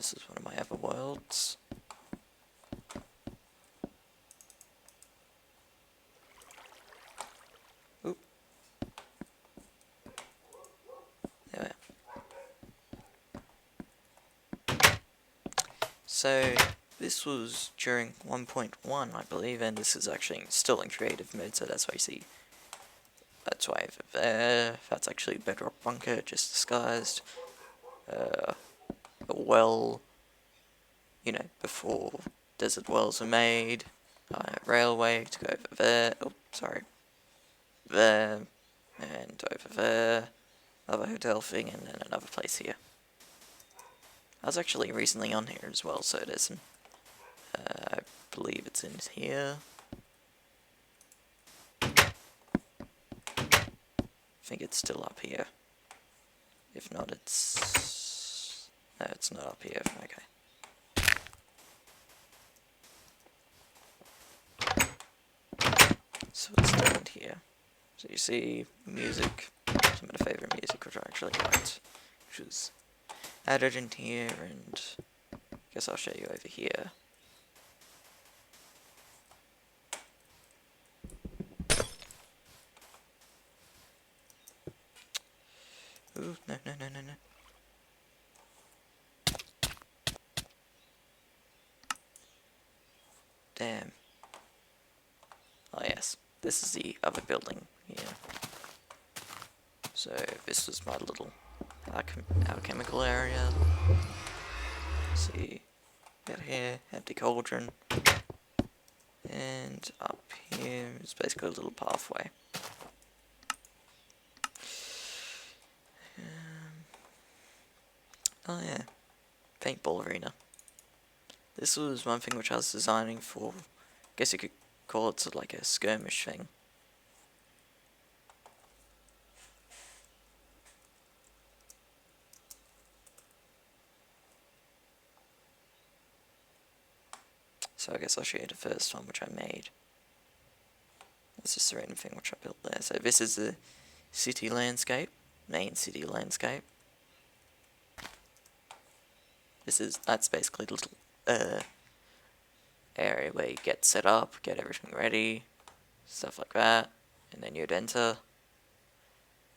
this is one of my other worlds. Oop. There we are. So, this was during 1.1, I believe, and this is actually still in creative mode, so that's why you see. That's why over there, that's actually Bedrock Bunker, just disguised. A well, you know, before desert wells were made. Railway to go over there. Oh, sorry. There. And over there. Another hotel thing, and then another place here. I was actually recently on here as well, so there's an, I believe it's in here. I think it's still up here. If not, it's... No, it's not up here. Okay. So it's down here. So you see music, some of the favourite music which I actually liked, which was added in here, and I guess I'll show you over here. Ooh, no. Damn. Oh yes, this is the other building here. So this was my little alchemical area. See, out here, empty cauldron. And up here is basically a little pathway. Oh yeah, paintball arena. This was one thing which I was designing for, I guess you could call it sort of like a skirmish thing. So I guess I'll show you the first one which I made. This is the random thing which I built there. So this is the city landscape, main city landscape. That's basically the little area where you get set up, get everything ready, stuff like that, and then you'd enter.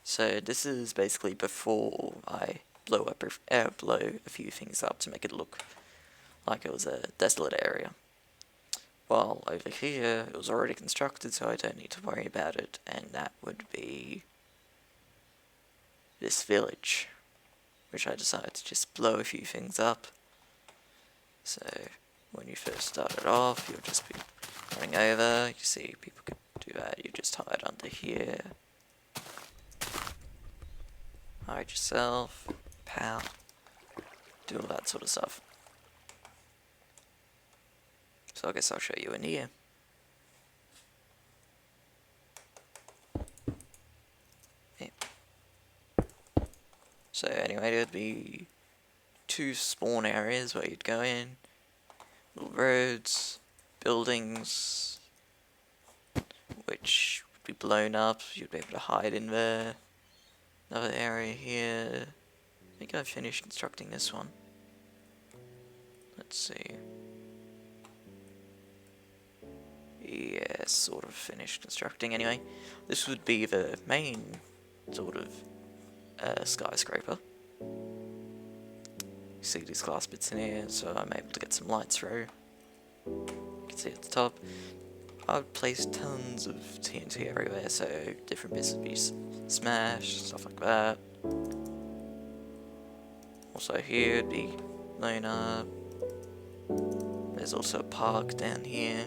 So this is basically before I blow a few things up to make it look like it was a desolate area. While over here it was already constructed, so I don't need to worry about it, and that would be this village, which I decided to just blow a few things up. So when you first started off, you'll just be running over. You see people could do that. You just hide under here. Hide yourself. Pow. Do all that sort of stuff. So I guess I'll show you in here. Yeah. So anyway, there'd be two spawn areas where you'd go in. Little roads, buildings, which would be blown up. You'd be able to hide in there. Another area here. I think I finished constructing this one. Let's see. Yeah, sort of finished constructing anyway. This would be the main sort of skyscraper. You see these glass bits in here, so I'm able to get some light through. You can see at the top. I would place tons of TNT everywhere, so different bits would be smashed, stuff like that. Also here it'd be blown up. There's also a park down here.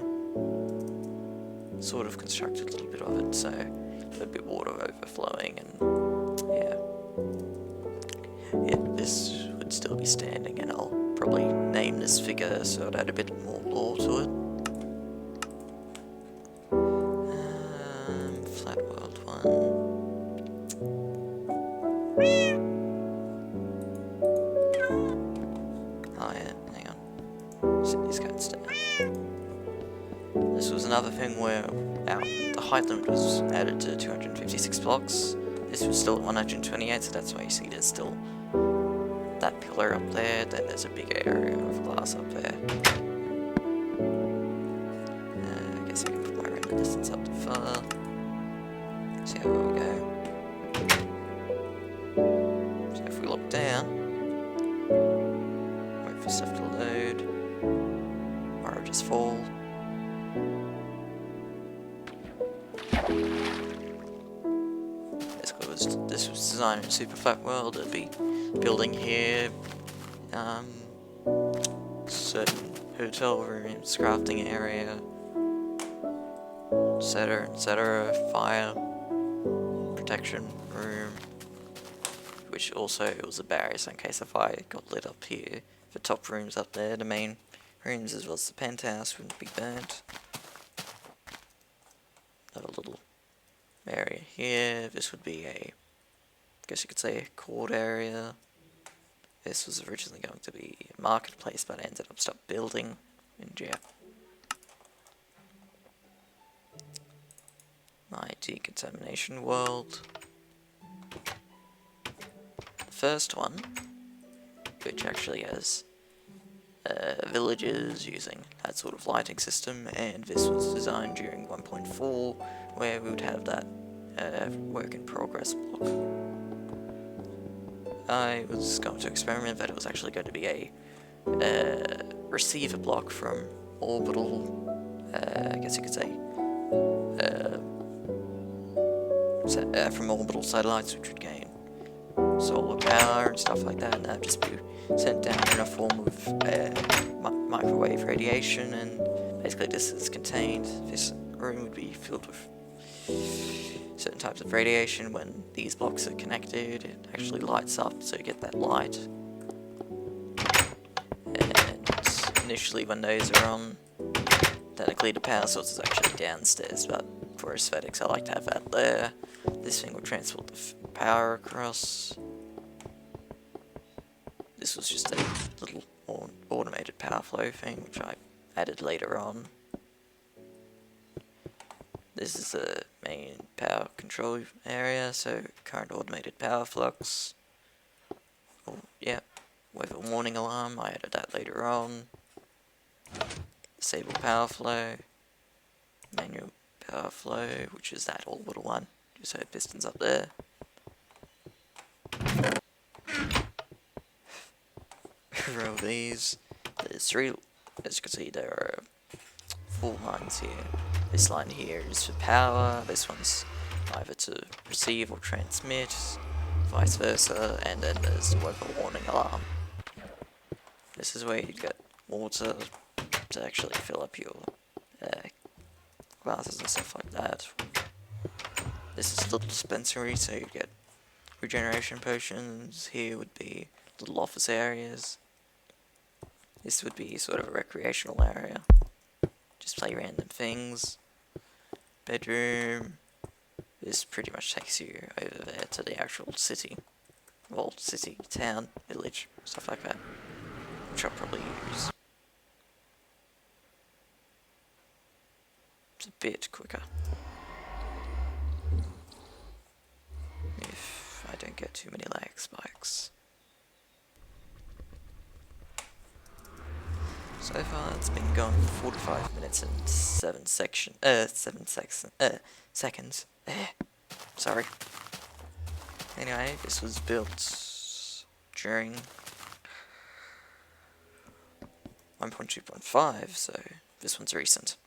Sort of constructed a little bit of it, so there'd be water overflowing, and yeah, this would still be standing, and I'll probably name this figure so it had a bit more lore to it. Flat World 1. Oh yeah, hang on. Sit these guys down. This was another thing where the height limit was added to 256 blocks. This was still at 128, so that's why you see there's still that pillar up there, then there's a big area of glass up there. I guess I can put my render distance up to far. See how we go. So if we look down, wait for stuff to load, or it'll just fall. This was designed in a super flat world. It'd be building here, certain hotel rooms, crafting area, etc. Fire protection room, which also was a barrier, so in case the fire got lit up here, the top rooms up there, the main rooms as well as the penthouse wouldn't be burnt. Another little area here. This would be I guess you could say a court area. This was originally going to be a marketplace, but I ended up stopped building in Tgeak. My decontamination world. The first one, which actually has villages using that sort of lighting system, and this was designed during 1.4, where we would have that work in progress block. I was going to experiment that it was actually going to be a receiver block from orbital, I guess you could say, from orbital satellites, which would gain solar power and stuff like that, and that would just be sent down in a form of microwave radiation, and basically this is contained. This room would be filled with certain types of radiation. When these blocks are connected, it actually lights up, so you get that light. And initially when those are on, technically the power source is actually downstairs, but for aesthetics I like to have that there. This thing will transport the power across. This was just a little automated power flow thing, which I added later on. This is the main power control area, so current automated power flux. Oh, yeah, weather warning alarm, I added that later on. Disable power flow. Manual power flow, which is that orbital one. Just had pistons up there. Row these. There's three, as you can see, there are 4 lines here. This line here is for power, this one's either to receive or transmit, vice versa, and then there's the weather warning alarm. This is where you get water to actually fill up your glasses and stuff like that. This is a little dispensary, so you get regeneration potions. Here would be little office areas. This would be sort of a recreational area. Just play random things. Bedroom. This pretty much takes you over there to the actual city. Well, city, town, village, stuff like that. Which I'll probably use. It's a bit quicker. If I don't get too many lag spikes. So far it's been going for 45 minutes and 7 seconds. Sorry. Anyway, this was built during 1.2.5, so this one's recent.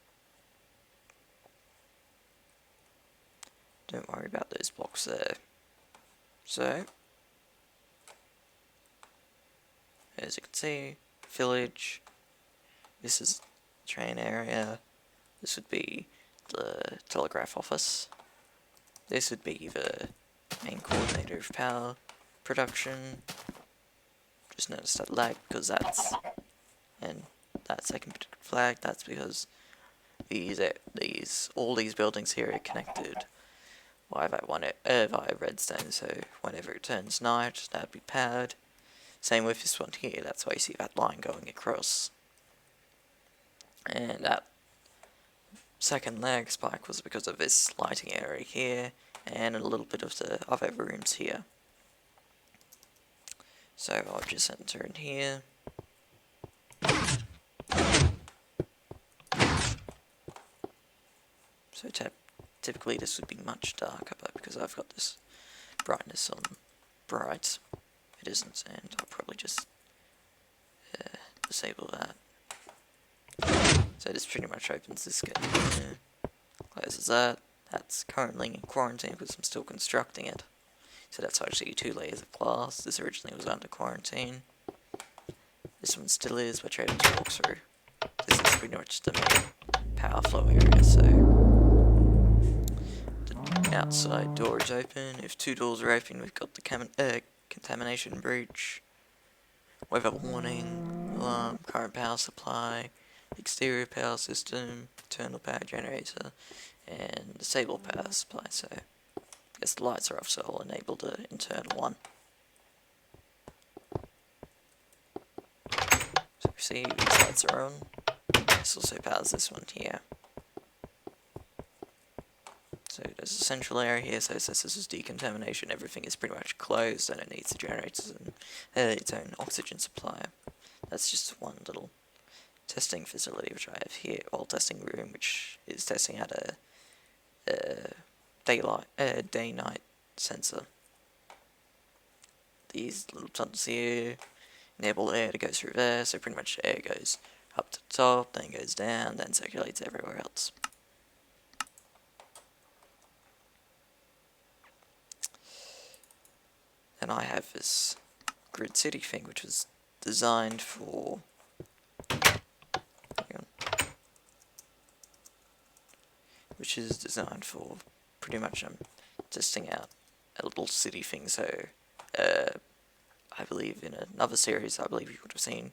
Don't worry about those blocks there. So, as you can see, village. This is the train area. This would be the telegraph office. This would be the main coordinator of power production. Just notice that lag because that's, and that second flag, that's because all these buildings here are connected via redstone, so whenever it turns night, that'd be powered. Same with this one here, that's why you see that line going across. And that second lag spike was because of this lighting area here, and a little bit of the other rooms here. So I'll just enter in here. So typically this would be much darker, but because I've got this brightness on bright, it isn't, and I'll probably just disable that. So this pretty much opens this gate here, closes that. That's currently in quarantine because I'm still constructing it. So that's actually 2 layers of glass. This originally was under quarantine. This one still is, but you're able to walk through. This is pretty much the main power flow area, so the outside door is open. If 2 doors are open, we've got the contamination breach, weather warning, alarm, current power supply, exterior power system, internal power generator, and disable power supply. So I guess the lights are off, so I'll enable the internal one. So you see these lights are on. This also powers this one here. So there's a central area here, so since this is decontamination, everything is pretty much closed and it needs the generators and its own oxygen supply. That's just one little testing facility which I have here, or testing room, which is testing out a day-night sensor. These little tunnels here enable air to go through there, so pretty much air goes up to the top, then goes down, then circulates everywhere else. Then I have this grid city thing, which was designed for pretty much testing out a little city thing. So I believe in another series, I believe you would have seen,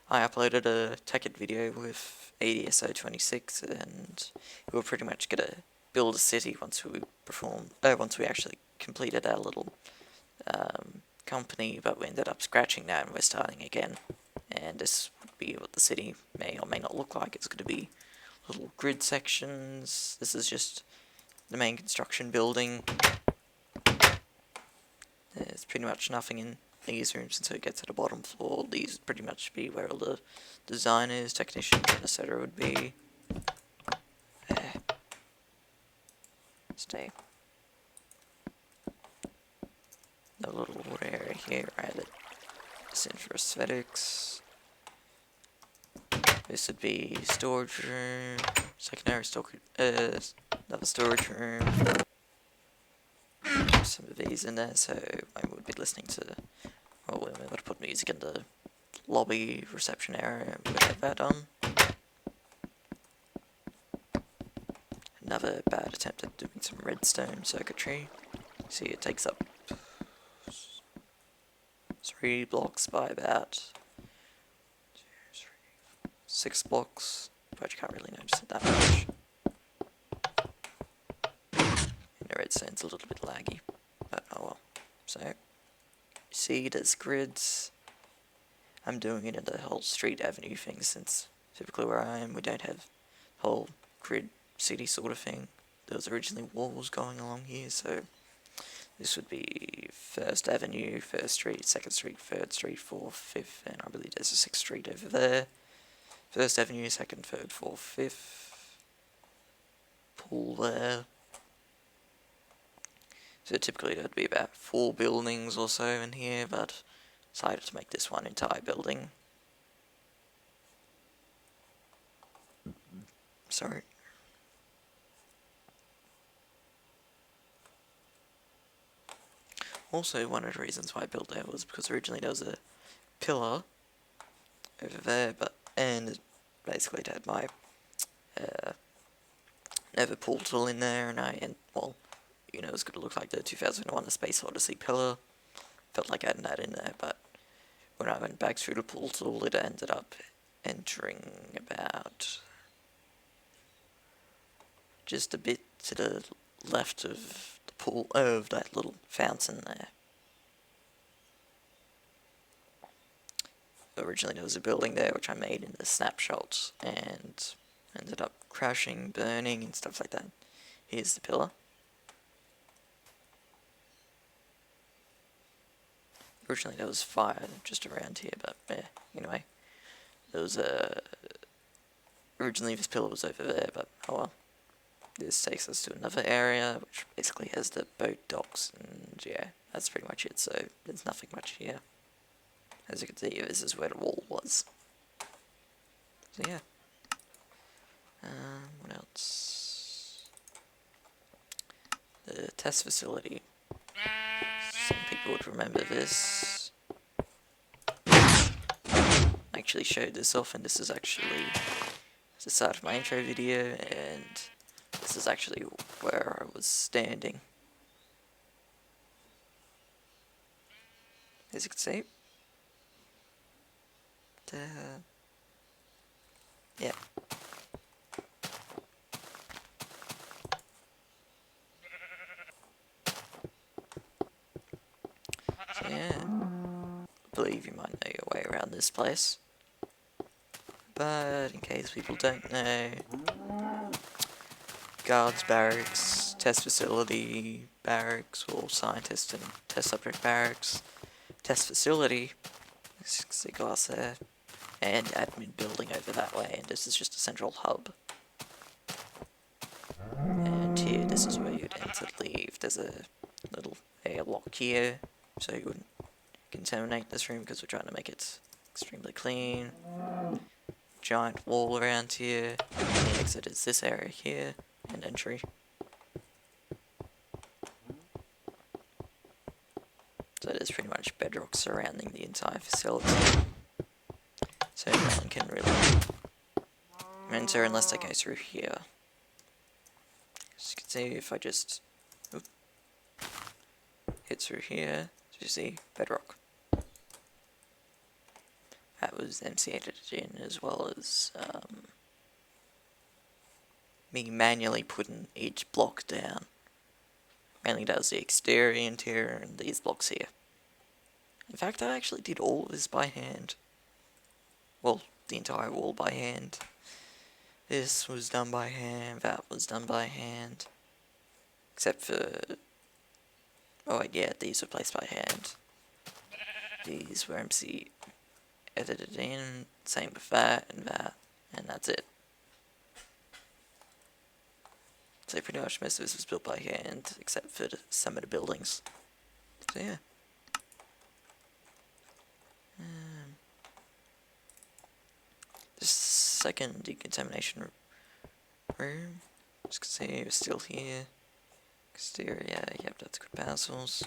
I uploaded a Tgeak video with ADSO26, and we were pretty much gonna build a city once we actually completed our little company, but we ended up scratching that and we're starting again. And this would be what the city may or may not look like. It's going to be little grid sections. This is just the main construction building. There's pretty much nothing in these rooms until you get to the bottom floor. These would pretty much be where all the designers, technicians, and etc. would be. Stay. A little water area here, right? Center aesthetics. This would be storage room, secondary storage, another storage room. Some of these in there, so I would be listening to, well, we're going to put music in the lobby reception area, we'll have that on. Another bad attempt at doing some redstone circuitry. See, it takes up 3 blocks by about 6 blocks, but you can't really notice it that much. And the redstone's a little bit laggy, but oh well. So, you see there's grids. I'm doing it in the whole street avenue thing, since typically where I am we don't have whole grid city sort of thing. There was originally walls going along here, so this would be 1st Avenue, 1st Street, 2nd Street, 3rd Street, 4th, 5th, and I believe there's a 6th Street over there. 1st Avenue, 2nd, 3rd, 4th, 5th. Pool there. So typically there'd be about 4 buildings or so in here, but decided to make this one entire building. Sorry. Also, one of the reasons why I built that was because originally there was a pillar over there, and basically it had my Nether portal in there, and well, you know, it's going to look like the 2001 A Space Odyssey pillar. Felt like adding that in there, but when I went back through the portal, it ended up entering about just a bit to the left of the pool, of that little fountain there. Originally there was a building there which I made in the snapshot and ended up crashing, burning and stuff like that. Here's the pillar. Unfortunately, there was fire just around here, but yeah, anyway. There was originally this pillar was over there, but oh well. This takes us to another area, which basically has the boat docks, and yeah, that's pretty much it, so there's nothing much here. As you can see, this is where the wall was. So yeah. What else? The test facility. Some people would remember this. I actually showed this off, and this is actually the start of my intro video, and this is actually where I was standing. As you can see. Yeah. So yeah. I believe you might know your way around this place. But in case people don't know, guards barracks, test facility barracks, or scientist and test subject barracks, test facility, as you can see glass there, and admin building over that way, and this is just a central hub. And here, this is where you'd enter leave. There's a little airlock here, so you wouldn't contaminate this room because we're trying to make it extremely clean. Giant wall around here, and the exit is this area here, and entry. So there's pretty much bedrock surrounding the entire facility. So no one can really enter unless they go through here. As you can see, if I just hit through here, you see bedrock. That was MC edited in, as well as me manually putting each block down. Mainly does the exterior, interior, and these blocks here. In fact, I actually did all of this by hand. Well, the entire wall by hand. This was done by hand, that was done by hand. Except for... oh yeah, these were placed by hand. These were MC edited in, same with that, and that's it. So pretty much most of this was built by hand, except for some of the buildings. So yeah. This second decontamination room, as you can see, it's still here. Exterior, yep, that's good parcels.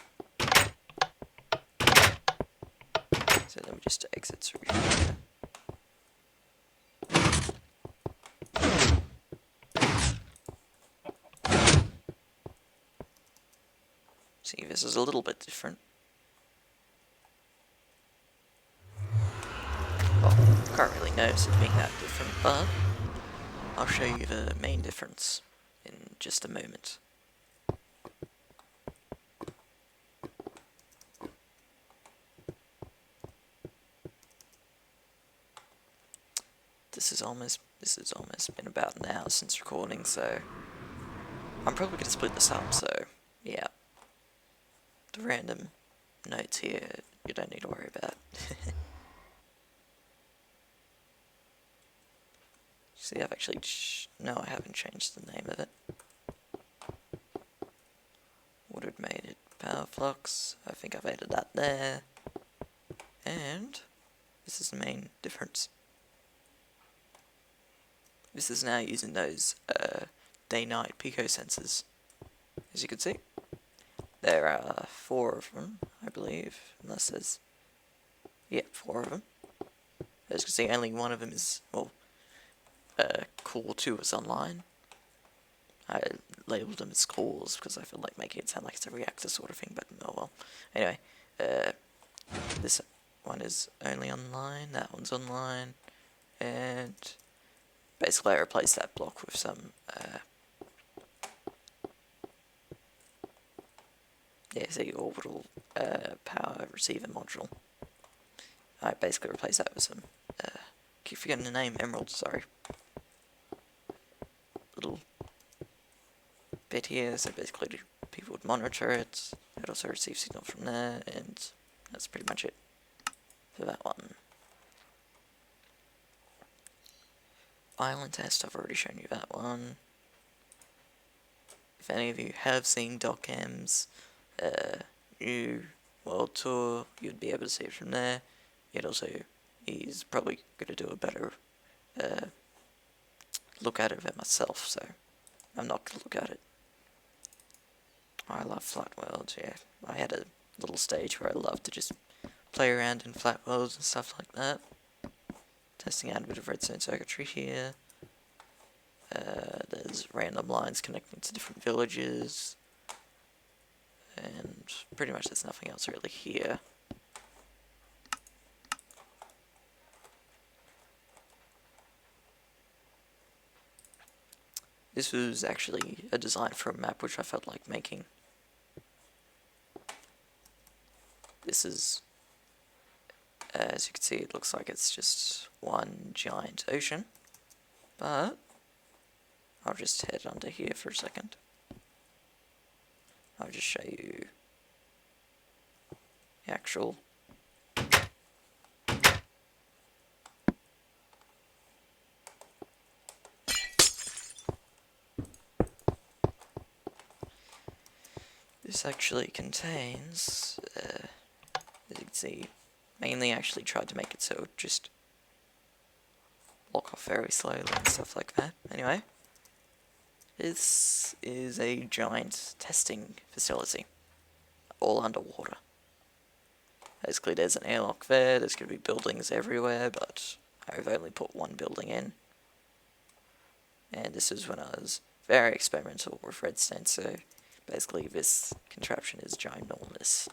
So then we just exit through here. See, this is a little bit different. Well, can't really notice it being that different, but I'll show you the main difference in just a moment. This has almost been about an hour since recording, so I'm probably gonna split this up, so yeah. The random notes here, you don't need to worry about. See, I've actually... no, I haven't changed the name of it. Woodward made it power flux. I think I've added that there. And this is the main difference. This is now using those day-night pico sensors. As you can see, there are 4 of them, I believe, unless there's... yeah, 4 of them. As you can see, only one of them is, well, core 2 is online. I labelled them as cores because I feel like making it sound like it's a reactor sort of thing, but oh well. Anyway, this one is only online, that one's online, and basically I replaced that block with some, yeah, see, orbital power receiver module. I basically replaced that with some, keep forgetting the name, Emerald, sorry. Little bit here, so basically people would monitor it. It also receive signal from there, and that's pretty much it for that one. Island test, I've already shown you that one. If any of you have seen DocM's new world tour, you'd be able to see it from there. Yet also, he's probably going to do a better look at it than myself, so I'm not going to look at it. I love flat worlds, yeah. I had a little stage where I loved to just play around in flat worlds and stuff like that. Testing out a bit of redstone circuitry here. There's random lines connecting to different villages. And pretty much there's nothing else really here. This was actually a design for a map which I felt like making. This is, as you can see, it looks like it's just one giant ocean, but I'll just head under here for a second. I'll just show you the actual this actually contains, as you can see, mainly actually tried to make it so it would just block off very slowly and stuff like that. Anyway, this is a giant testing facility, all underwater. Basically there's an airlock there, there's going to be buildings everywhere, but I've only put one building in. And this is when I was very experimental with redstone, so basically this contraption is ginormous.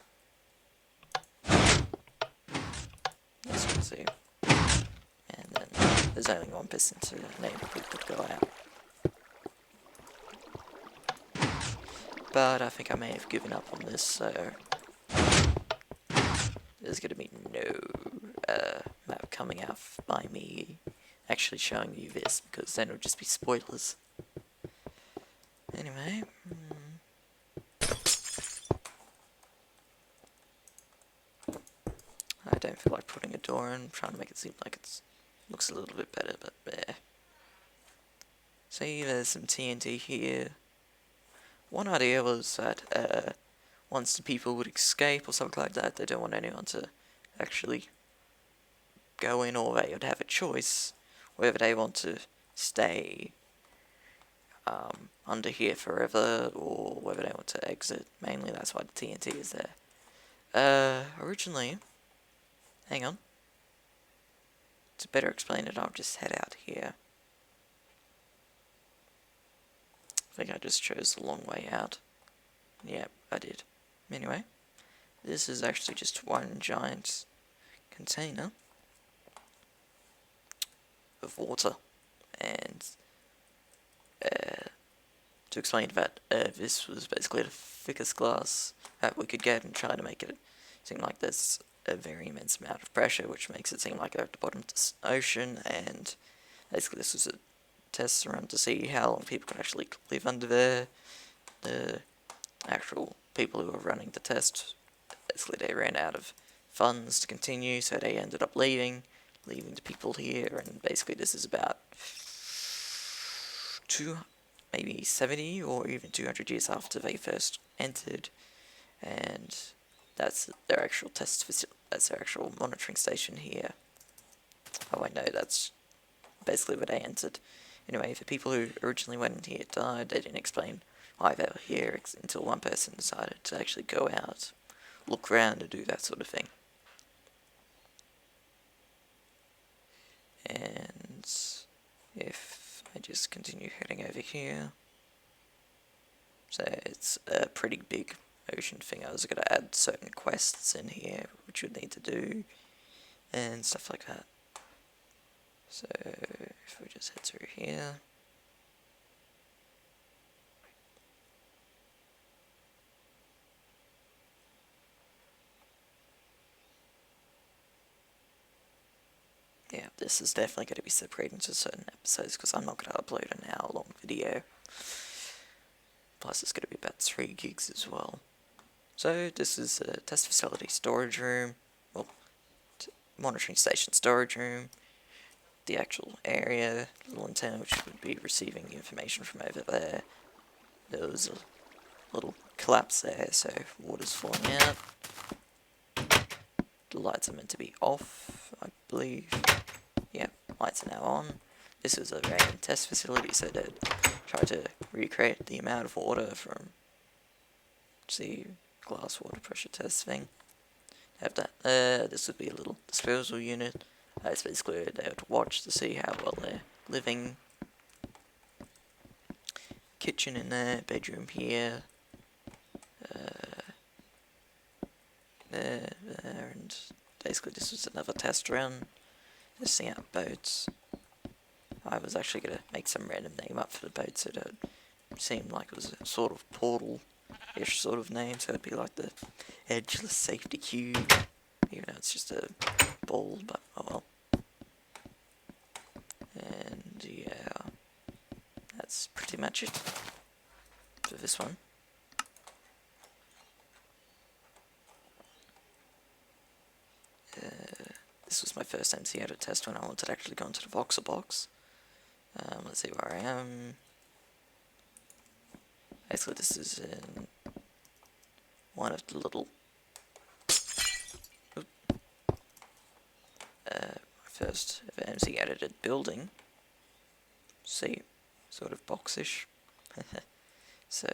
As you can see. And then there's only one piston to enable people to go out. But I think I may have given up on this, so there's going to be no map coming out by me actually showing you this, because then it would just be spoilers. Anyway, I don't feel like putting a door in, I'm trying to make it seem like it looks a little bit better, but yeah. See, there's some TNT here. One idea was that once the people would escape or something like that, they don't want anyone to actually go in, or they would have a choice whether they want to stay under here forever or whether they want to exit. Mainly that's why the TNT is there. Originally, hang on, to better explain it, I'll just head out here. I think I just chose the long way out. Yeah, I did. Anyway, this is actually just one giant container of water, and to explain that, this was basically the thickest glass that we could get, and try to make it seem like there's a very immense amount of pressure, which makes it seem like they're at the bottom of the ocean. And basically this was a test run to see how long people could actually live under there. The actual people who were running the test, basically they ran out of funds to continue, so they ended up leaving the people here. And basically this is about maybe 70 or even 200 years after they first entered, and that's their actual test facility, that's their actual monitoring station here. Oh wait, no, that's basically where they entered. Anyway, the people who originally went in here died. They didn't explain why they were here until one person decided to actually go out, look around and do that sort of thing. And if I just continue heading over here, so it's a pretty big ocean thing. I was going to add certain quests in here which you would need to do and stuff like that. So if we just head through here, yeah, this is definitely going to be separated into certain episodes because I'm not going to upload an hour-long video. Plus, it's going to be about 3 gigs as well. So this is a test facility storage room, well, monitoring station storage room, the actual area, little antenna which would be receiving information from over there. There was a little collapse there, so water's falling out. The lights are meant to be off, I believe. Yeah, lights are now on. This is a random test facility, so they try to recreate the amount of water from the glass water pressure test thing. Have that. This would be a little disposal unit. It's basically there to watch to see how well they're living. Kitchen in there, bedroom here. There, and basically this was another test run. Testing out boats. I was actually going to make some random name up for the boat so that it seemed like it was a sort of portal-ish sort of name, so it'd be like the Edgeless Safety Cube, even though it's just a ball, but oh well. And yeah, that's pretty much it for this one. This was my first MC edit test when I wanted to actually go into the Voxer box. Let's see where I am. Basically, this is in one of the little my first ever MC edited building. See, sort of boxish. So,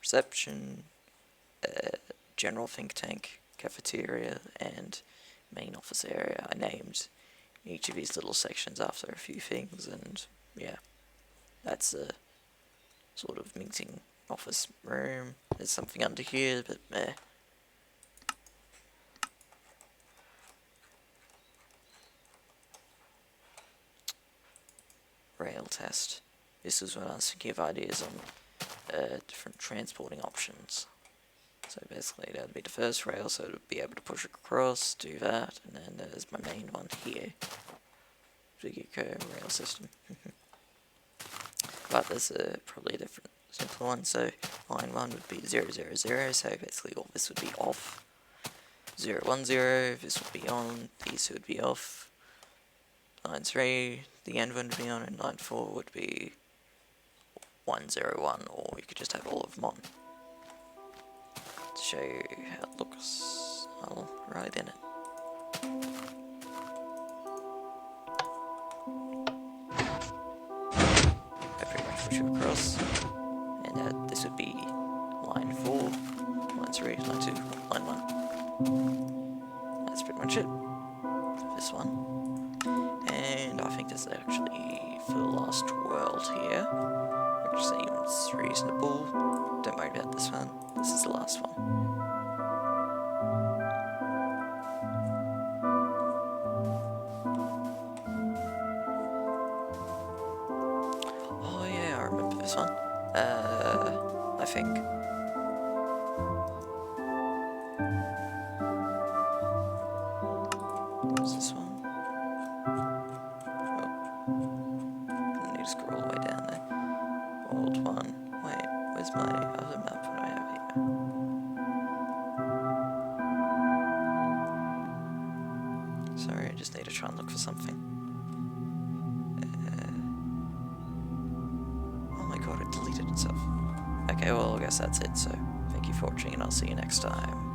reception, general think tank, cafeteria, and main office area. I named each of these little sections after a few things, and yeah, that's a sort of meeting office room. There's something under here, but meh. Rail test. This is when I was thinking of ideas on different transporting options. So basically that would be the first rail, so it would be able to push across, do that, and then there's my main one here. Tgeak rail system. But there's probably a different simpler one, so line 1 would be 000, so basically all this would be off. 010, this would be on, these would be off. Line 3, the end one would be on, and line 4 would be 101, or you could just have all of them on. To show you how it looks, I'll write in it. I pretty much push you across, and this would be line 4, line 3, line 2, line 1. That's pretty much it for this one. And I think this is actually for the last world here, which seems reasonable. Don't worry about this one, this is the last one. Oh yeah, I remember this one. I think. What's this one? Oh. I need to scroll all the way down there. World 1. Wait, where's my other map that I have here? Sorry, I just need to try and look for something. Oh my god, it deleted itself. Okay, well, I guess that's it, so thank you for watching, and I'll see you next time.